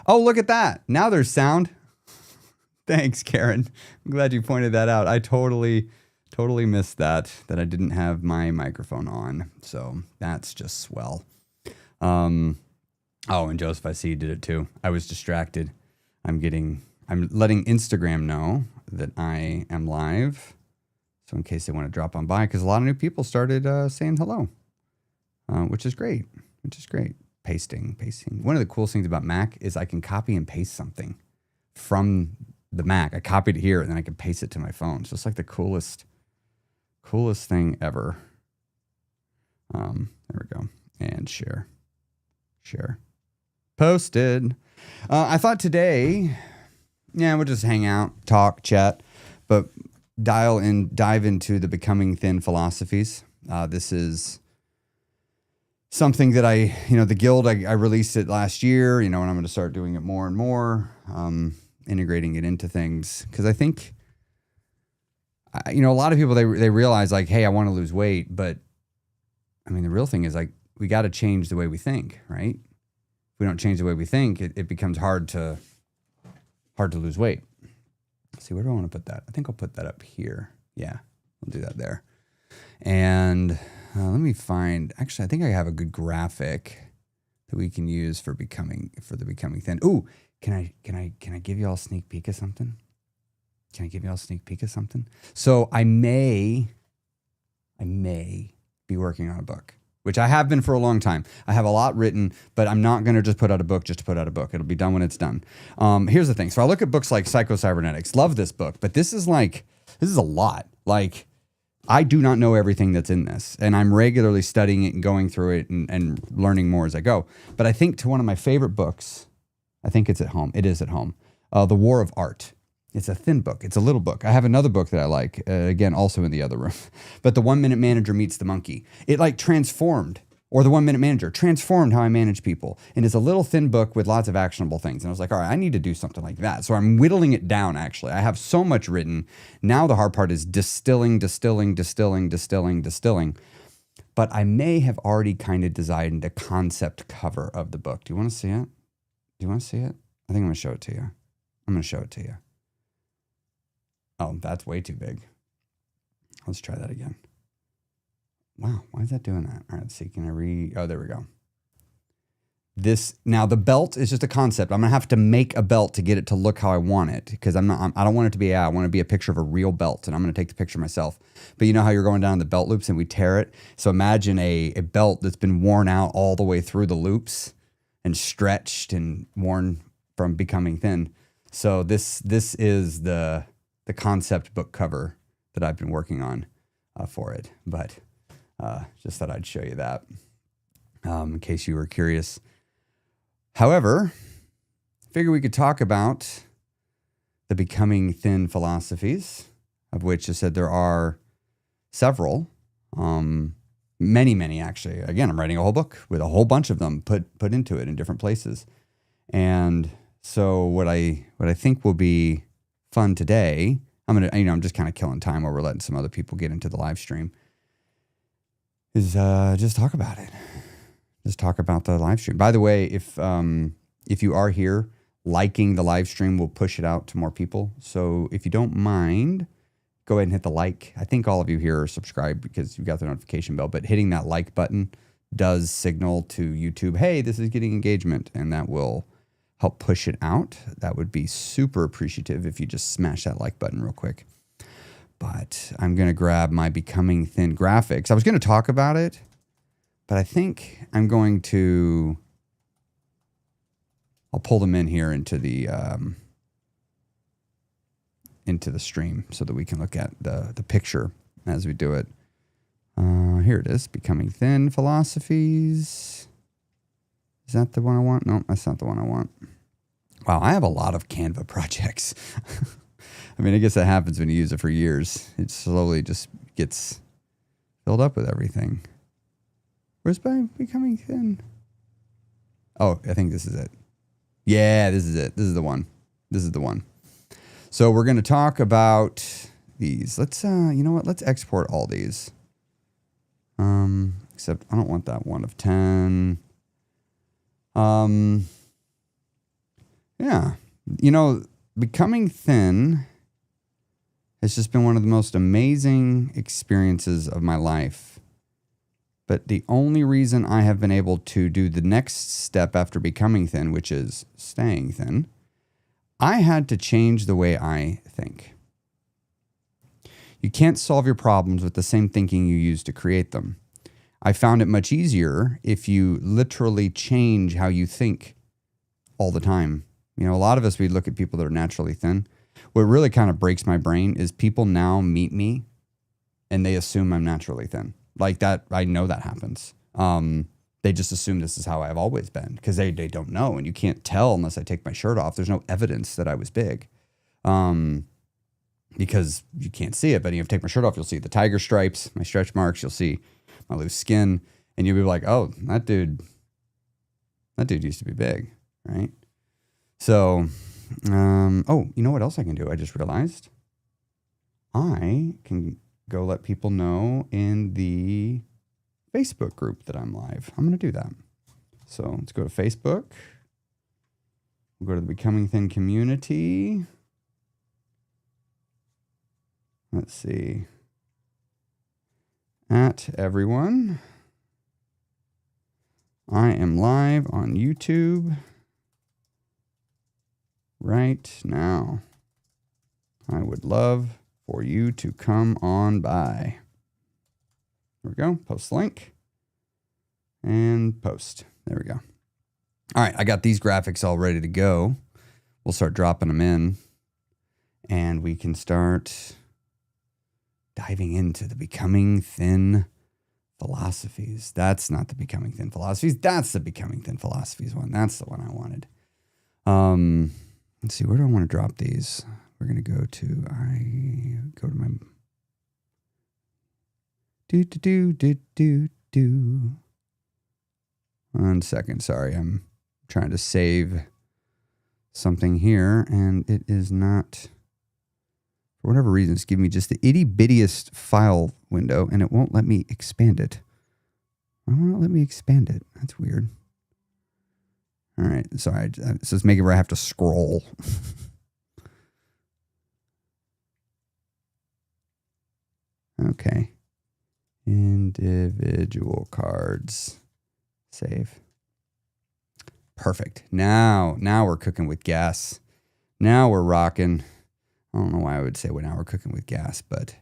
Oh, look at that. Now there's sound. Thanks, Karen. I'm glad you pointed that out. I totally missed that I didn't have my microphone on. So that's just swell. Oh, and Joseph, I see you did it too. I was distracted. I'm letting Instagram know that I am live. So in case they want to drop on by, because a lot of new people started saying hello, which is great. Pasting. One of the coolest things about Mac is I can copy and paste something from the Mac. I copied it here and then I can paste it to my phone. So it's like the coolest thing ever. There we go. And share. Posted. I thought today, we'll just hang out, talk, chat, but dive into the Becoming Thin Philosophies. This is something that the Guild, I released it last year, and I'm going to start doing it more and more, integrating it into things. Because I think, a lot of people, they realize like, hey, I want to lose weight. But I mean, the real thing is like, we got to change the way we think, right? If we don't change the way we think, it becomes hard to lose weight. Let's see, where do I want to put that? I think I'll put that up here. Yeah, we'll do that there. And let me find, actually, I think I have a good graphic that we can use for the Becoming Thin. Ooh, can I give you all a sneak peek of something? So I may be working on a book, which I have been for a long time. I have a lot written, but I'm not going to just put out a book just to put out a book. It'll be done when it's done. Here's the thing. So I look at books like Psycho-Cybernetics. Love this book, but this is a lot. Like, I do not know everything that's in this, and I'm regularly studying it and going through it and learning more as I go. But I think to one of my favorite books, I think it's at home. It is at home. The War of Art. It's a thin book. It's a little book. I have another book that I like, again, also in the other room. But The 1 Minute Manager Meets the Monkey. It transformed, or The 1 Minute Manager transformed how I manage people. And it's a little thin book with lots of actionable things. And I was like, all right, I need to do something like that. So I'm whittling it down, actually. I have so much written. Now the hard part is distilling. But I may have already kind of designed a concept cover of the book. Do you want to see it? I think I'm going to show it to you. Oh, that's way too big. Let's try that again. Wow, why is that doing that? All right, let's see. Can I oh, there we go. Now the belt is just a concept. I'm going to have to make a belt to get it to look how I want it, because I don't want it to be I want to be a picture of a real belt, and I'm going to take the picture myself. But you know how you're going down the belt loops and we tear it? So imagine a belt that's been worn out all the way through the loops and stretched and worn from becoming thin. So this is the concept book cover that I've been working on for it. But just thought I'd show you that in case you were curious. However, figure we could talk about the Becoming Thin Philosophies, of which I said there are several, many actually. Again, I'm writing a whole book with a whole bunch of them put into it in different places. And so what I think will be fun today, I'm just kind of killing time while we're letting some other people get into the live stream, is just talk about it. Just talk about the live stream. By the way, if you are here, liking the live stream will push it out to more people. So if you don't mind, go ahead and hit the like. I think all of you here are subscribed because you've got the notification bell, but hitting that like button does signal to YouTube, hey, this is getting engagement, and that will help push it out. That would be super appreciative if you just smash that like button real quick. But I'm going to grab my Becoming Thin graphics. I was going to talk about it, but I think I'm going to, I'll pull them in here into the stream so that we can look at the picture as we do it. Here it is, Becoming Thin Philosophies. Is that the one I want? No, that's not the one I want. Wow, I have a lot of Canva projects. I mean, I guess that happens when you use it for years. It slowly just gets filled up with everything. Where's my Becoming Thin? Oh, I think this is it. Yeah, this is it. This is the one. So we're going to talk about these. Let's, you know what? Let's export all these. Except I don't want that 1 of 10. Yeah. Becoming thin has just been one of the most amazing experiences of my life. But the only reason I have been able to do the next step after becoming thin, which is staying thin, I had to change the way I think. You can't solve your problems with the same thinking you used to create them. I found it much easier if you literally change how you think all the time. A lot of us, we look at people that are naturally thin. What really kind of breaks my brain is people now meet me and they assume I'm naturally thin. Like that, I know that happens. They just assume this is how I've always been because they don't know. And you can't tell unless I take my shirt off. There's no evidence that I was big because you can't see it. But if you take my shirt off, you'll see the tiger stripes, my stretch marks. You'll see my loose skin. And you'll be like, oh, that dude used to be big, right? So, you know what else I can do? I just realized I can go let people know in the Facebook group that I'm live. I'm going to do that. So let's go to Facebook. We'll go to the Becoming Thin community. Let's see. At everyone. I am live on YouTube right now. I would love for you to come on by. There we go. Post link and post. There we go. All right. I got these graphics all ready to go. We'll start dropping them in and we can start diving into the Becoming Thin Philosophies. That's not the Becoming Thin Philosophies. That's the Becoming Thin Philosophies one. That's the one I wanted. Let's see. Where do I want to drop these? We're going to go to my do. 1 second. Sorry. I'm trying to save something here and it is not, for whatever reason, it's giving me just the itty bittiest file window and it won't let me expand it. Why won't it let me expand it? That's weird. All right. Sorry. So it's making it where I have to scroll. Okay. Individual cards. Save. Perfect. Now we're cooking with gas. Now we're rocking. I don't know why I would say now we're cooking with gas, but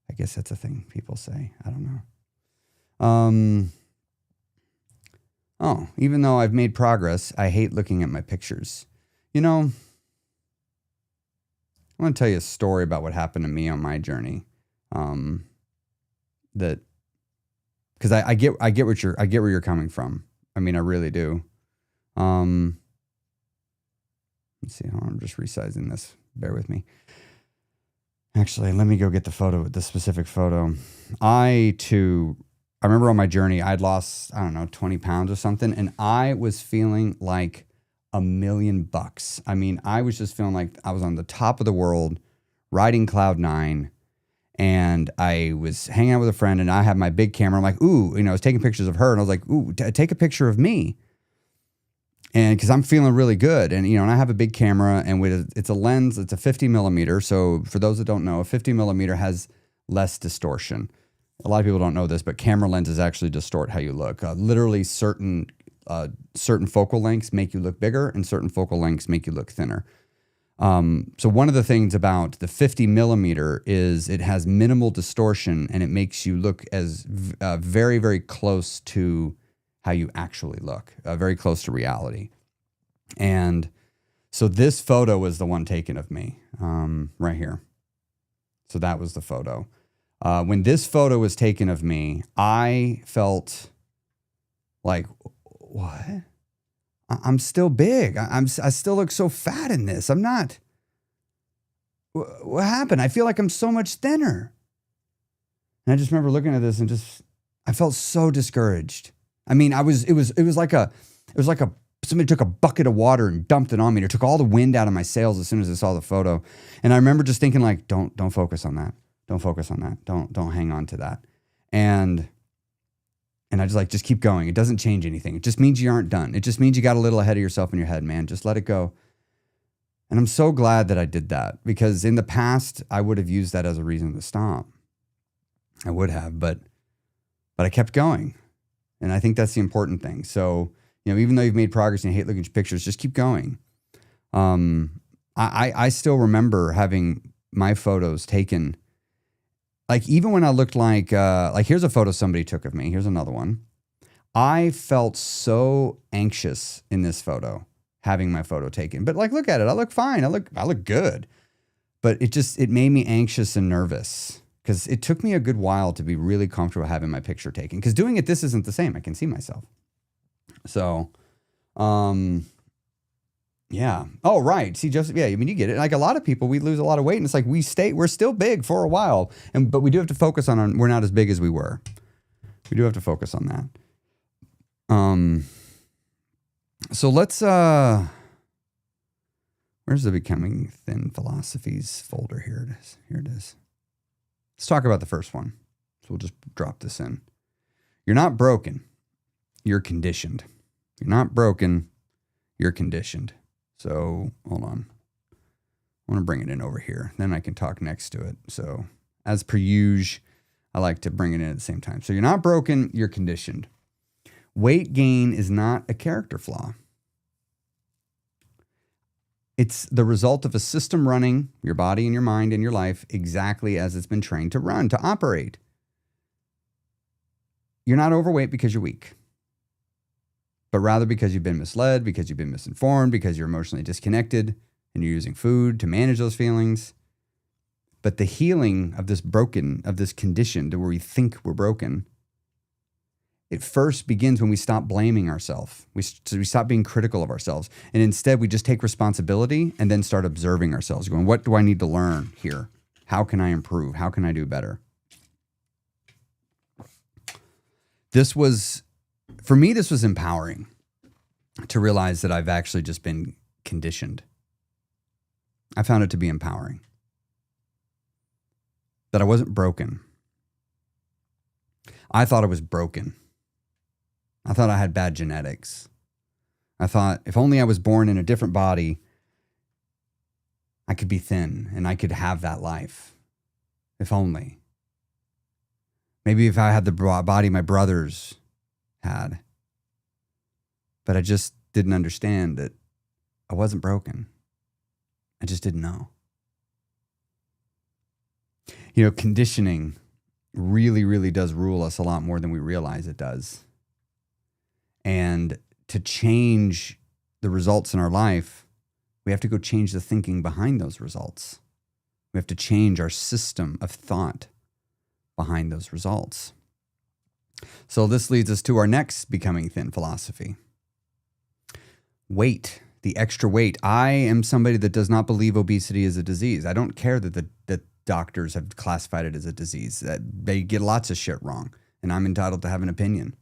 I guess that's a thing people say. I don't know. Even though I've made progress, I hate looking at my pictures. I want to tell you a story about what happened to me on my journey. Because I get where you're coming from. I mean, I really do. Let's see. I'm just resizing this. Bear with me. Actually, let me go get the specific photo. I remember on my journey, I'd lost, 20 pounds or something. And I was feeling like $1,000,000. I mean, I was just feeling like I was on the top of the world, riding cloud 9. And I was hanging out with a friend and I had my big camera. I'm like, ooh, I was taking pictures of her and I was like, ooh, take a picture of me. And because I'm feeling really good. And, and I have a big camera and it's a lens, it's a 50 millimeter. So for those that don't know, a 50 millimeter has less distortion. A lot of people don't know this, but camera lenses actually distort how you look. Literally certain focal lengths make you look bigger and certain focal lengths make you look thinner. So one of the things about the 50 millimeter is it has minimal distortion and it makes you look as very, very close to how you actually look, very close to reality. And so this photo was the one taken of me right here. So that was the photo. When this photo was taken of me, I felt like, what? I'm still big. I still look so fat in this. I'm not. What happened? I feel like I'm so much thinner. And I just remember looking at this and I felt so discouraged. I mean, it was like somebody took a bucket of water and dumped it on me. It took all the wind out of my sails as soon as I saw the photo. And I remember just thinking like, don't focus on that. Don't focus on that. Don't hang on to that. And I just keep going. It doesn't change anything. It just means you aren't done. It just means you got a little ahead of yourself in your head, man. Just let it go. And I'm so glad that I did that, because in the past, I would have used that as a reason to stop. I would have, but I kept going. And I think that's the important thing. So, even though you've made progress and you hate looking at pictures, just keep going. I still remember having my photos taken. Like, even when I looked like here's a photo somebody took of me. Here's another one. I felt so anxious in this photo, having my photo taken. But look at it. I look fine. I look good. But it made me anxious and nervous, because it took me a good while to be really comfortable having my picture taken. Because doing it, this isn't the same. I can see myself. So, yeah. Oh, right. See, Joseph, yeah, you get it. Like, a lot of people, we lose a lot of weight, and it's like we're still big for a while. But we do have to focus on we're not as big as we were. We do have to focus on that. So let's, where's the Becoming Thin Philosophies folder? Here it is. Here it is. Let's talk about the first one. So we'll just drop this in. You're not broken. You're conditioned. You're not broken. You're conditioned. So hold on. I want to bring it in over here. Then I can talk next to it. So as per usual, I like to bring it in at the same time. So you're not broken. You're conditioned. Weight gain is not a character flaw. It's the result of a system running your body and your mind and your life exactly as it's been trained to run, to operate. You're not overweight because you're weak, but rather because you've been misled, because you've been misinformed, because you're emotionally disconnected and you're using food to manage those feelings. But the healing of this condition to where we think we're broken, it first begins when we stop blaming ourselves. We stop being critical of ourselves. And instead, we just take responsibility and then start observing ourselves, going, what do I need to learn here? How can I improve? How can I do better? For me, this was empowering to realize that I've actually just been conditioned. I found it to be empowering. That I wasn't broken. I thought I was broken. I thought I had bad genetics. I thought if only I was born in a different body, I could be thin and I could have that life. If only. Maybe if I had the body my brothers had. But I just didn't understand that I wasn't broken. I just didn't know. Conditioning really, really does rule us a lot more than we realize it does. And to change the results in our life, we have to go change the thinking behind those results. We have to change our system of thought behind those results. So this leads us to our next Becoming Thin philosophy. Weight, the extra weight. I am somebody that does not believe obesity is a disease. I don't care that that doctors have classified it as a disease. They get lots of shit wrong, and I'm entitled to have an opinion.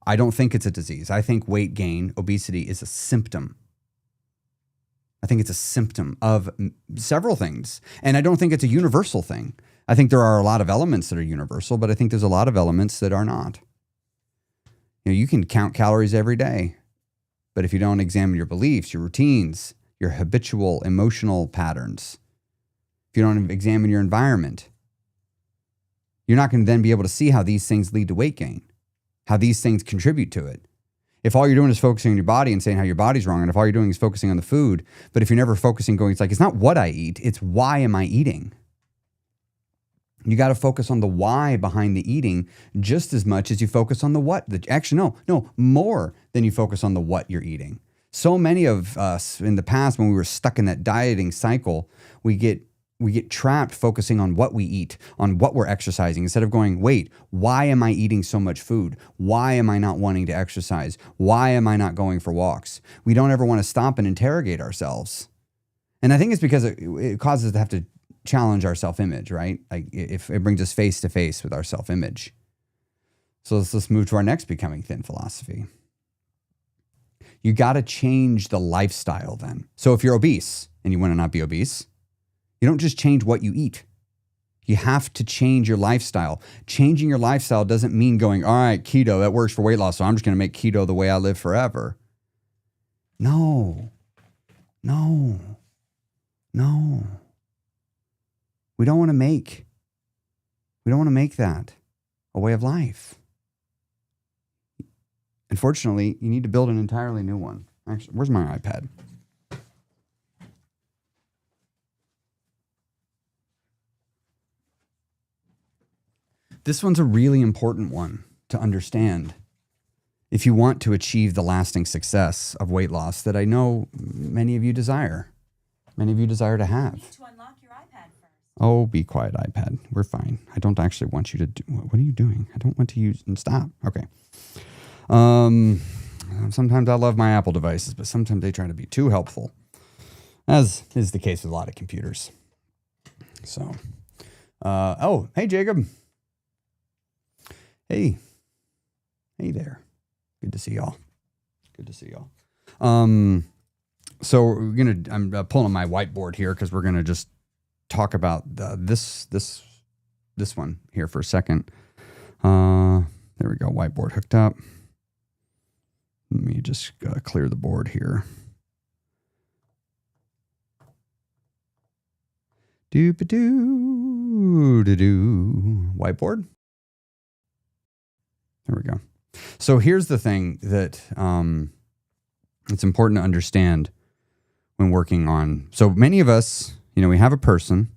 I don't think it's a disease. I think weight gain, obesity, is a symptom. I think it's a symptom of several things. And I don't think it's a universal thing. I think there are a lot of elements that are universal, but I think there's a lot of elements that are not. You can count calories every day, but if you don't examine your beliefs, your routines, your habitual emotional patterns, if you don't examine your environment, you're not going to then be able to see how these things lead to weight gain, how these things contribute to it. If all you're doing is focusing on your body and saying how your body's wrong, and if all you're doing is focusing on the food, but if you're never focusing, it's not what I eat, it's why am I eating? You got to focus on the why behind the eating just as much as you focus on the what. Actually, no, more than you focus on the what you're eating. So many of us in the past, when we were stuck in that dieting cycle, we get trapped focusing on what we eat, on what we're exercising, instead of going, wait, why am I eating so much food? Why am I not wanting to exercise? Why am I not going for walks? We don't ever want to stop and interrogate ourselves. And I think it's because it causes us to have to challenge our self-image, right? Like if it brings us face to face with our self-image. So let's move to our next Becoming Thin philosophy. You got to change the lifestyle then. So if you're obese and you want to not be obese, you don't just change what you eat. You have to change your lifestyle. Changing your lifestyle doesn't mean going, all right, keto, that works for weight loss, so I'm just going to make keto the way I live forever. No. No. We don't want to make that a way of life. Unfortunately, you need to build an entirely new one. Actually, where's my iPad? This one's a really important one to understand if you want to achieve the lasting success of weight loss that I know many of you desire. Many of you desire to have. You need to unlock your iPad first. Oh, be quiet, iPad. We're fine. I don't actually want you to do... What are you doing? I don't want to use... Stop. Okay. Sometimes I love my Apple devices, but sometimes they try to be too helpful, as is the case with a lot of computers. So, oh, hey, Jacob. Hey there. Good to see y'all. So I'm pulling my whiteboard here because we're gonna just talk about this one here for a second. There we go. Whiteboard hooked up. Let me just clear the board here. Doo-ba-doo-doo-doo. Whiteboard. There we go. So here's the thing that it's important to understand when working on. So many of us, we have a person,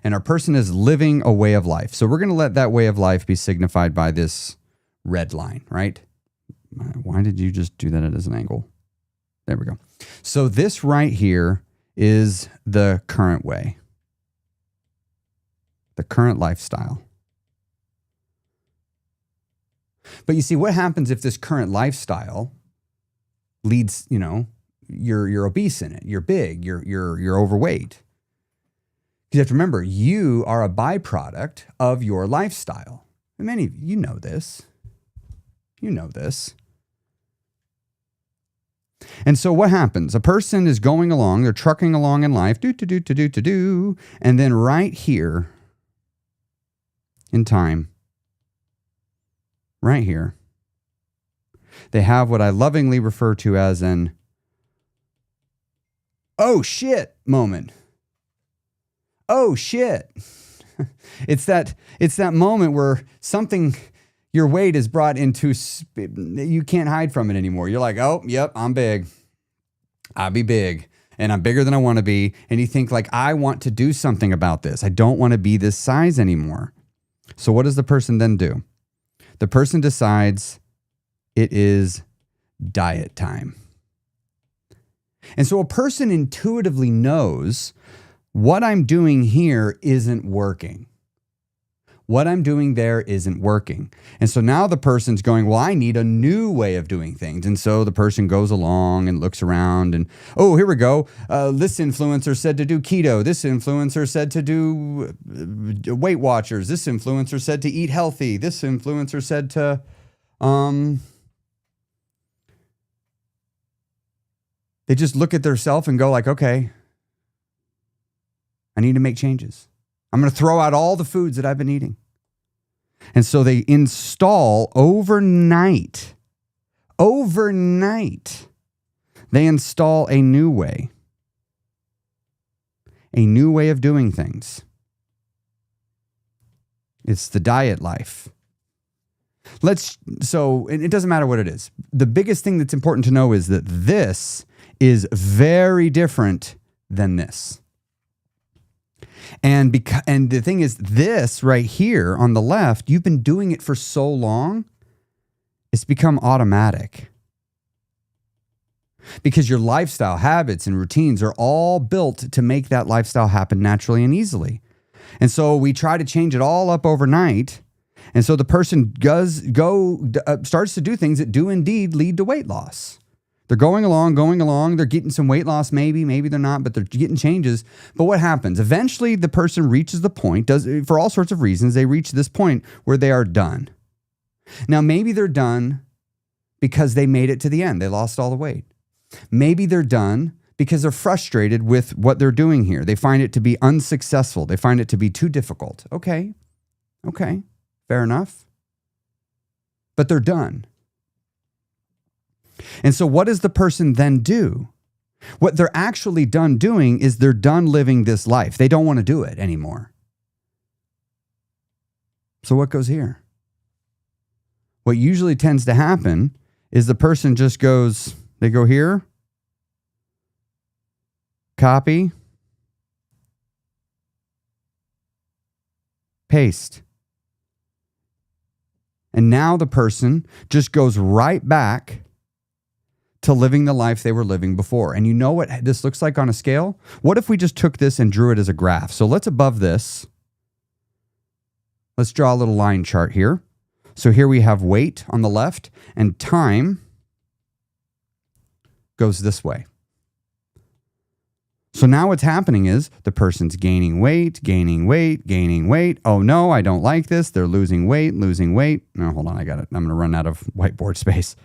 and our person is living a way of life. So we're going to let that way of life be signified by this red line, right? Why did you just do that as an angle? There we go. So this right here is the current way, the current lifestyle. But you see, what happens if this current lifestyle leads, you're obese in it, you're big, you're overweight. You have to remember, you are a byproduct of your lifestyle. And many of you know this. You know this. And so what happens? A person is going along, they're trucking along in life, and then right here in time, right here, they have what I lovingly refer to as an oh shit moment. Oh shit. It's that moment where something, your weight is brought into, you can't hide from it anymore. You're like, oh, yep, I'm big. I'll be big. And I'm bigger than I want to be. And you think like, I want to do something about this. I don't want to be this size anymore. So what does the person then do? The person decides it is diet time. And so a person intuitively knows what I'm doing here isn't working. What I'm doing there isn't working. And so now the person's going, well, I need a new way of doing things. And so the person goes along and looks around and, oh, here we go. This influencer said to do keto. This influencer said to do Weight Watchers. This influencer said to eat healthy. This influencer said to, they just look at themselves and go like, okay, I need to make changes. I'm going to throw out all the foods that I've been eating. And so they install overnight, they install a new way of doing things. It's the diet life. So it doesn't matter what it is. The biggest thing that's important to know is that this is very different than this. And the thing is, this right here on the left, you've been doing it for so long, it's become automatic. Because your lifestyle habits and routines are all built to make that lifestyle happen naturally and easily. And so we try to change it all up overnight. And so the person starts to do things that do indeed lead to weight loss. They're going along, they're getting some weight loss, maybe they're not, but they're getting changes. But what happens? Eventually the person reaches the point, for all sorts of reasons, they reach this point where they are done. Now, maybe they're done because they made it to the end. They lost all the weight. Maybe they're done because they're frustrated with what they're doing here. They find it to be unsuccessful. They find it to be too difficult. Okay, fair enough. But they're done. And so what does the person then do? What they're actually done doing is they're done living this life. They don't want to do it anymore. So what goes here? What usually tends to happen is the person just goes, they go here, copy, paste. And now the person just goes right back to living the life they were living before. And you know what this looks like on a scale? What if we just took this and drew it as a graph? So let's above this, let's draw a little line chart here. So here we have weight on the left and time goes this way. So now what's happening is the person's gaining weight, gaining weight, gaining weight. Oh no, I don't like this. They're losing weight, losing weight. No, hold on, I got it. I'm going to run out of whiteboard space.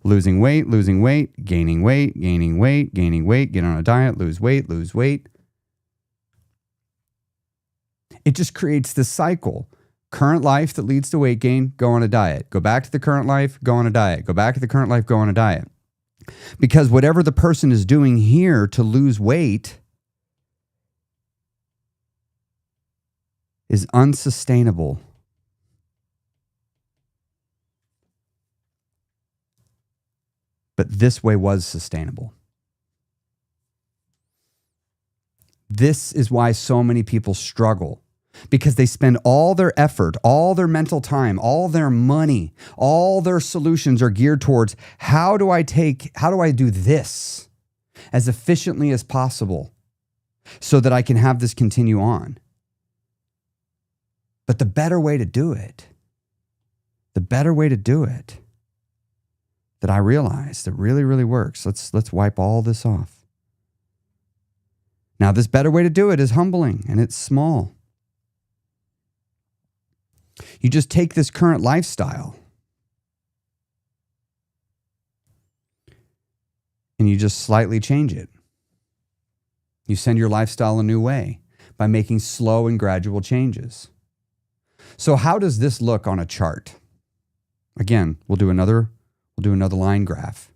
Losing weight, gaining weight, gaining weight, gaining weight, get on a diet, lose weight, lose weight. It just creates this cycle. Current life that leads to weight gain, go on a diet. Go back to the current life, go on a diet. Go back to the current life, go on a diet. Because whatever the person is doing here to lose weight is unsustainable. But this way was sustainable. This is why so many people struggle. Because they spend all their effort, all their mental time, all their money, all their solutions are geared towards how do I do this as efficiently as possible so that I can have this continue on. But the better way to do it that I realized that really, really works. Let's wipe all this off. Now, this better way to do it is humbling and it's small. You just take this current lifestyle and you just slightly change it. You send your lifestyle a new way by making slow and gradual changes. So how does this look on a chart? Again, we'll do another line graph.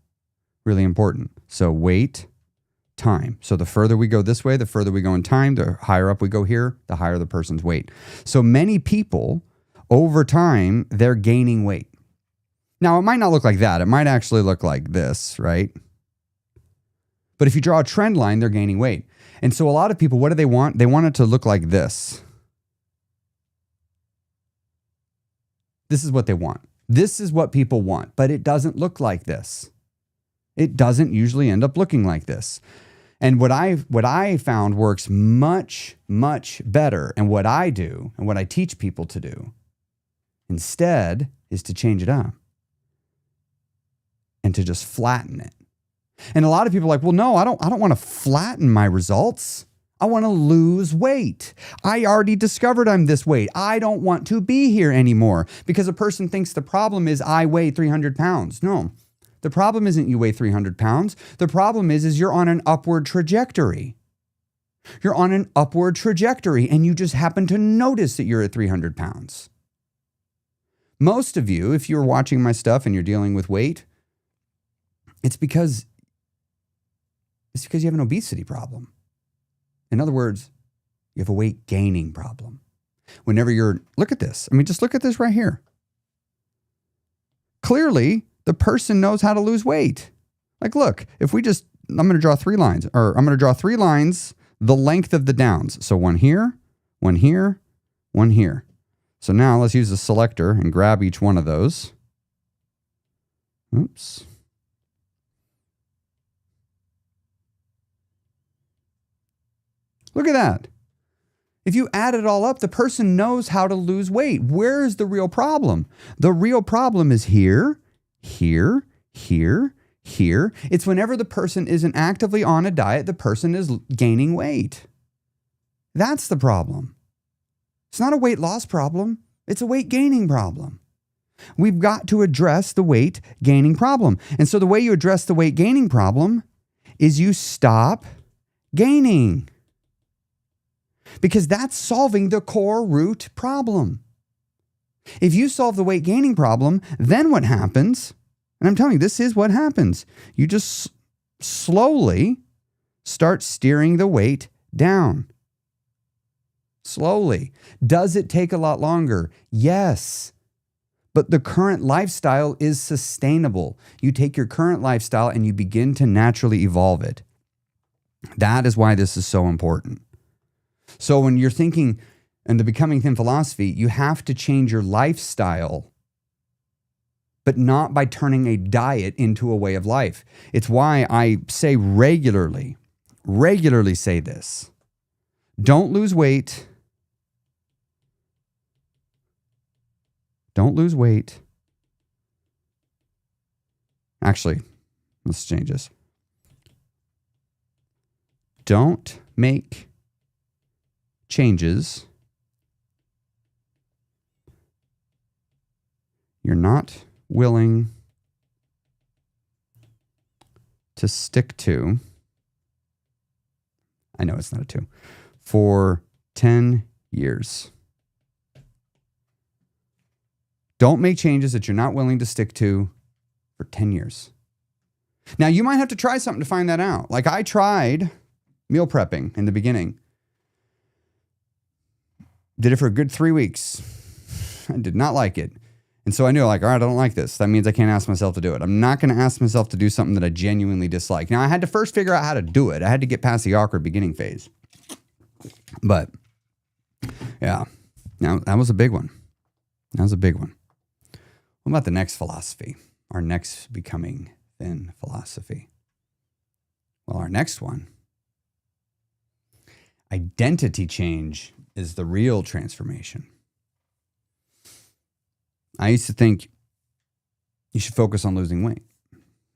Really important. So weight, time. So the further we go this way, the further we go in time, the higher up we go here, the higher the person's weight. So many people, over time, they're gaining weight. Now, it might not look like that. It might actually look like this, right? But if you draw a trend line, they're gaining weight. And so a lot of people, what do they want? They want it to look like this. This is what they want. This is what people want, but it doesn't look like this. It doesn't usually end up looking like this. And what I found works much, much better, and what I do and what I teach people to do instead is to change it up and to just flatten it. And a lot of people are like, well, no, I don't want to flatten my results. I want to lose weight. I already discovered I'm this weight. I don't want to be here anymore, because a person thinks the problem is I weigh 300 pounds. No, the problem isn't you weigh 300 pounds. The problem is you're on an upward trajectory. You're on an upward trajectory and you just happen to notice that you're at 300 pounds. Most of you, if you're watching my stuff and you're dealing with weight, it's because you have an obesity problem. In other words, you have a weight gaining problem. Look at this. I mean, just look at this right here. Clearly, the person knows how to lose weight. Like, look, I'm going to draw 3 lines, the length of the downs. So one here, one here, one here. So now let's use the selector and grab each one of those. Oops. Look at that. If you add it all up, the person knows how to lose weight. Where is the real problem? The real problem is here, here, here, here. It's whenever the person isn't actively on a diet, the person is gaining weight. That's the problem. It's not a weight loss problem. It's a weight gaining problem. We've got to address the weight gaining problem. And so the way you address the weight gaining problem is you stop gaining. Because that's solving the core root problem. If you solve the weight gaining problem, then what happens? And I'm telling you, this is what happens. You just slowly Start steering the weight down. Slowly. Does it take a lot longer? Yes. But the current lifestyle is sustainable. You take your current lifestyle and you begin to naturally evolve it. That is why this is so important. So when you're thinking in the Becoming Thin philosophy, you have to change your lifestyle, but not by turning a diet into a way of life. It's why I say regularly say this. Don't lose weight. Don't lose weight. Actually, let's change this. Don't make changes you're not willing to stick to. I know it's not a 2. For 10 years. Don't make changes that you're not willing to stick to for 10 years. Now, you might have to try something to find that out. Like I tried meal prepping in the beginning. Did it for a good 3 weeks. I did not like it. And so I knew, like, all right, I don't like this. That means I can't ask myself to do it. I'm not going to ask myself to do something that I genuinely dislike. Now, I had to first figure out how to do it. I had to get past the awkward beginning phase. But, yeah, now that was a big one. That was a big one. What about the next philosophy? Our next Becoming Thin philosophy. Well, our next one, identity change is the real transformation. I used to think you should focus on losing weight.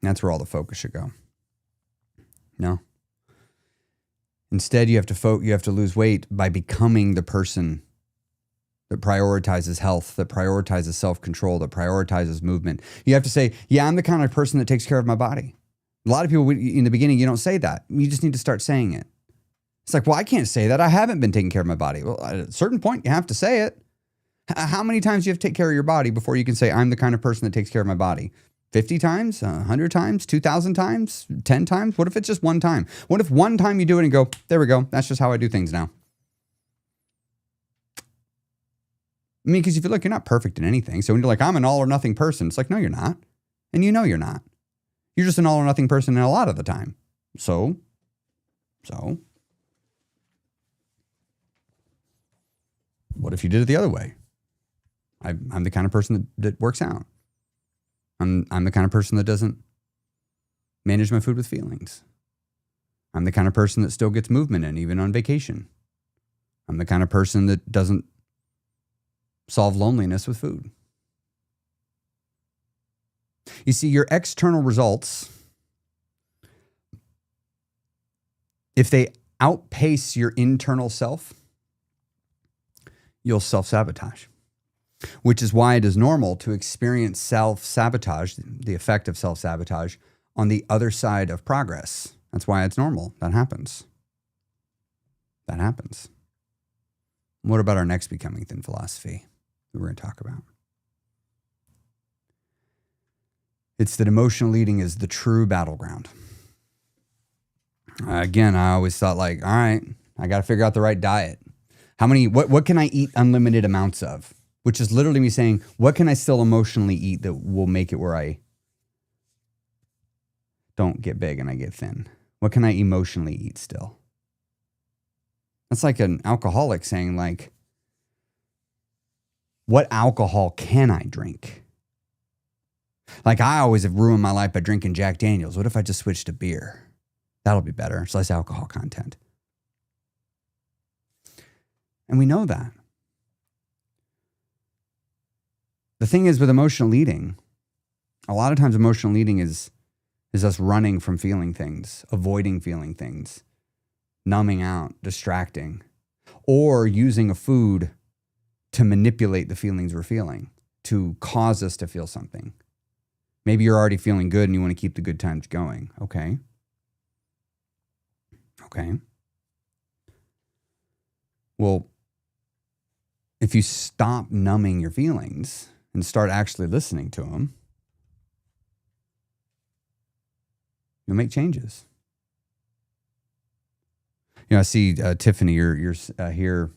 That's where all the focus should go. No. Instead, you have to lose weight by becoming the person that prioritizes health, that prioritizes self-control, that prioritizes movement. You have to say, yeah, I'm the kind of person that takes care of my body. A lot of people, in the beginning, you don't say that. You just need to start saying it. It's like, well, I can't say that. I haven't been taking care of my body. Well, at a certain point, you have to say it. How many times do you have to take care of your body before you can say, I'm the kind of person that takes care of my body? 50 times, 100 times, 2,000 times, 10 times? What if it's just one time? What if one time you do it and go, there we go. That's just how I do things now. I mean, because if you look, you're not perfect in anything. So when you're like, I'm an all or nothing person, it's like, no, you're not. And you know you're not. You're just an all or nothing person in a lot of the time. So. What if you did it the other way? I'm the kind of person that works out. I'm the kind of person that doesn't manage my food with feelings. I'm the kind of person that still gets movement in, even on vacation. I'm the kind of person that doesn't solve loneliness with food. You see, your external results, if they outpace your internal self, you'll self-sabotage. Which is why it is normal to experience self-sabotage, the effect of self-sabotage, on the other side of progress. That's why it's normal. That happens. That happens. What about our next Becoming Thin philosophy that we're going to talk about? It's that emotional eating is the true battleground. Again, I always thought like, all right, I got to figure out the right diet. What can I eat unlimited amounts of? Which is literally me saying, what can I still emotionally eat that will make it where I don't get big and I get thin? What can I emotionally eat still? That's like an alcoholic saying like, what alcohol can I drink? Like I always have ruined my life by drinking Jack Daniels. What if I just switched to beer? That'll be better. It's less alcohol content. And we know that. The thing is with emotional eating, a lot of times emotional eating is us running from feeling things, avoiding feeling things, numbing out, distracting, or using a food to manipulate the feelings we're feeling, to cause us to feel something. Maybe you're already feeling good and you want to keep the good times going. Okay. Well, if you stop numbing your feelings and start actually listening to them, you'll make changes. I see Tiffany, you're here,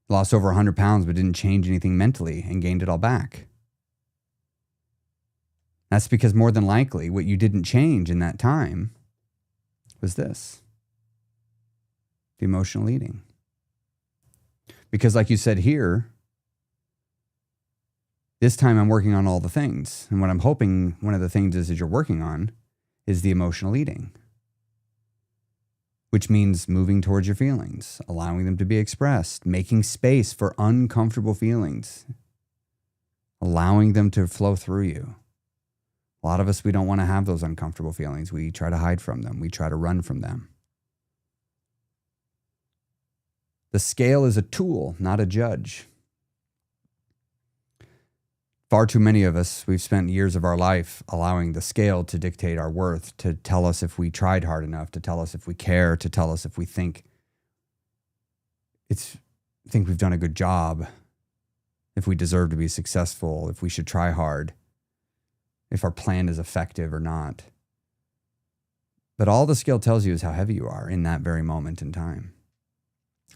lost over 100 pounds, but didn't change anything mentally and gained it all back. That's because more than likely what you didn't change in that time was this, the emotional eating. Because like you said here, this time I'm working on all the things. And what I'm hoping one of the things is that you're working on is the emotional eating, which means moving towards your feelings, allowing them to be expressed, making space for uncomfortable feelings, allowing them to flow through you. A lot of us, we don't want to have those uncomfortable feelings. We try to hide from them. We try to run from them. The scale is a tool, not a judge. Far too many of us, we've spent years of our life allowing the scale to dictate our worth, to tell us if we tried hard enough, to tell us if we care, to tell us if we think we've done a good job, if we deserve to be successful, if we should try hard, if our plan is effective or not. But all the scale tells you is how heavy you are in that very moment in time.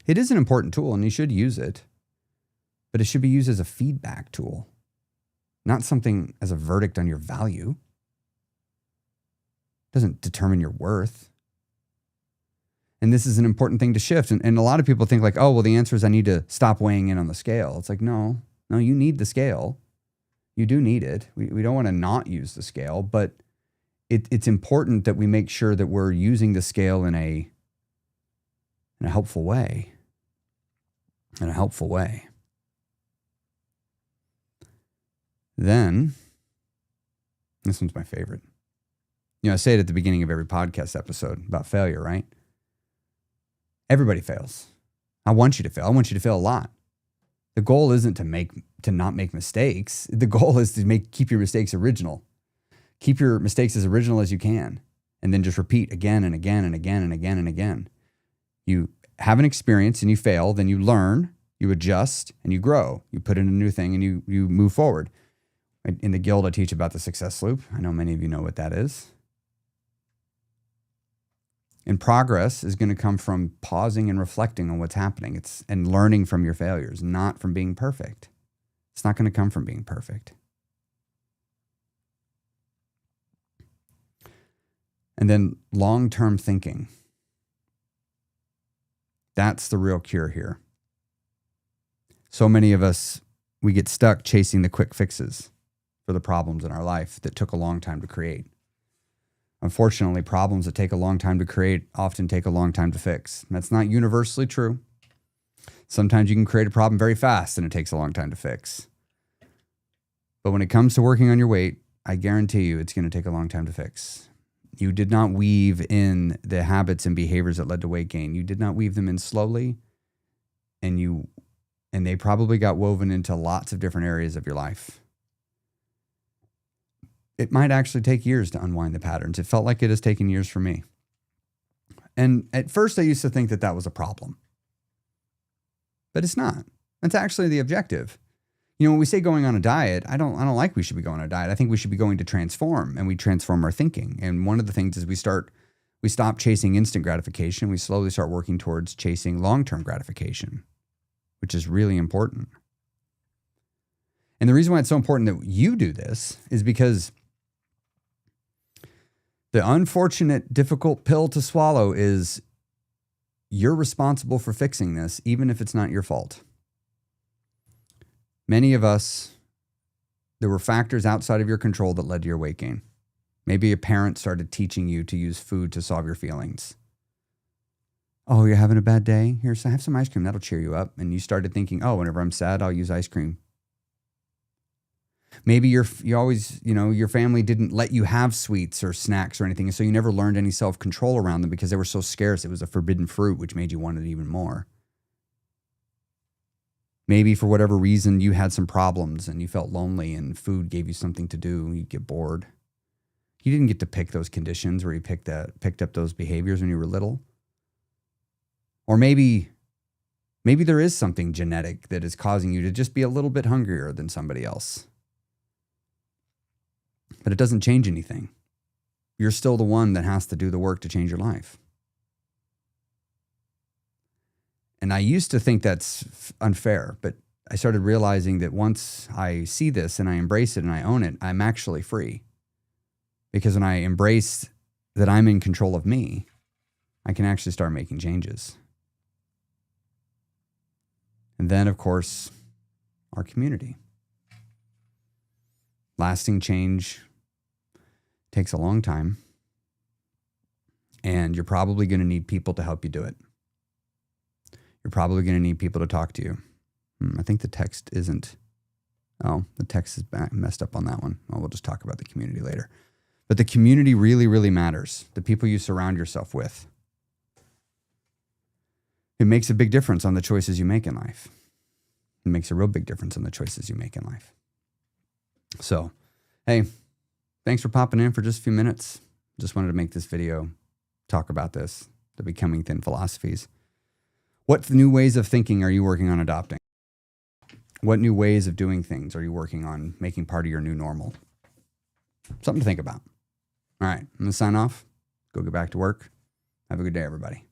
It is an important tool and you should use it, but it should be used as a feedback tool, not something as a verdict on your value. It doesn't determine your worth. And this is an important thing to shift. And a lot of people think like, oh, well, the answer is I need to stop weighing in on the scale. It's like, no, you need the scale. You do need it. We don't want to not use the scale, but it's important that we make sure that we're using the scale in a helpful way. In a helpful way. Then, this one's my favorite. I say it at the beginning of every podcast episode about failure, right? Everybody fails. I want you to fail. I want you to fail a lot. The goal isn't to not make mistakes. The goal is to keep your mistakes original. Keep your mistakes as original as you can, and then just repeat again and again and again and again and again. You have an experience and you fail, then you learn, you adjust, and you grow. You put in a new thing and you move forward. In the Guild, I teach about the success loop. I know many of you know what that is. And progress is going to come from pausing and reflecting on what's happening. And learning from your failures, not from being perfect. It's not going to come from being perfect. And then long-term thinking. That's the real cure here. So many of us, we get stuck chasing the quick fixes for the problems in our life that took a long time to create. Unfortunately, problems that take a long time to create often take a long time to fix. That's not universally true. Sometimes you can create a problem very fast and it takes a long time to fix. But when it comes to working on your weight, I guarantee you it's going to take a long time to fix. You did not weave in the habits and behaviors that led to weight gain. You did not weave them in slowly, and they probably got woven into lots of different areas of your life. It might actually take years to unwind the patterns. It felt like it has taken years for me. And at first I used to think that was a problem. But it's not. That's actually the objective. When we say going on a diet, I don't like we should be going on a diet. I think we should be going to transform, and we transform our thinking. And one of the things is we stop chasing instant gratification. We slowly start working towards chasing long-term gratification, which is really important. And the reason why it's so important that you do this is because the unfortunate, difficult pill to swallow is you're responsible for fixing this, even if it's not your fault. Many of us, there were factors outside of your control that led to your weight gain. Maybe a parent started teaching you to use food to solve your feelings. Oh, you're having a bad day? Here, have some ice cream. That'll cheer you up. And you started thinking, oh, whenever I'm sad, I'll use ice cream. Maybe your family didn't let you have sweets or snacks or anything, and so you never learned any self-control around them because they were so scarce. It was a forbidden fruit, which made you want it even more. Maybe for whatever reason you had some problems and you felt lonely and food gave you something to do. You'd get bored. You didn't get to pick those conditions where you picked up those behaviors when you were little. Or maybe there is something genetic that is causing you to just be a little bit hungrier than somebody else. But it doesn't change anything. You're still the one that has to do the work to change your life. And I used to think that's unfair, but I started realizing that once I see this and I embrace it and I own it, I'm actually free. Because when I embrace that I'm in control of me, I can actually start making changes. And then, of course, our community. Lasting change takes a long time, and you're probably going to need people to help you do it. You're probably going to need people to talk to you. I think the text isn't. Oh, the text is messed up on that one. Well, we'll just talk about the community later. But the community really, really matters. The people you surround yourself with. It makes a big difference on the choices you make in life. It makes a real big difference on the choices you make in life. So, hey, thanks for popping in for just a few minutes. Just wanted to make this video, talk about this, the Becoming Thin Philosophies. What new ways of thinking are you working on adopting? What new ways of doing things are you working on making part of your new normal? Something to think about. All right, I'm going to sign off. Go get back to work. Have a good day, everybody.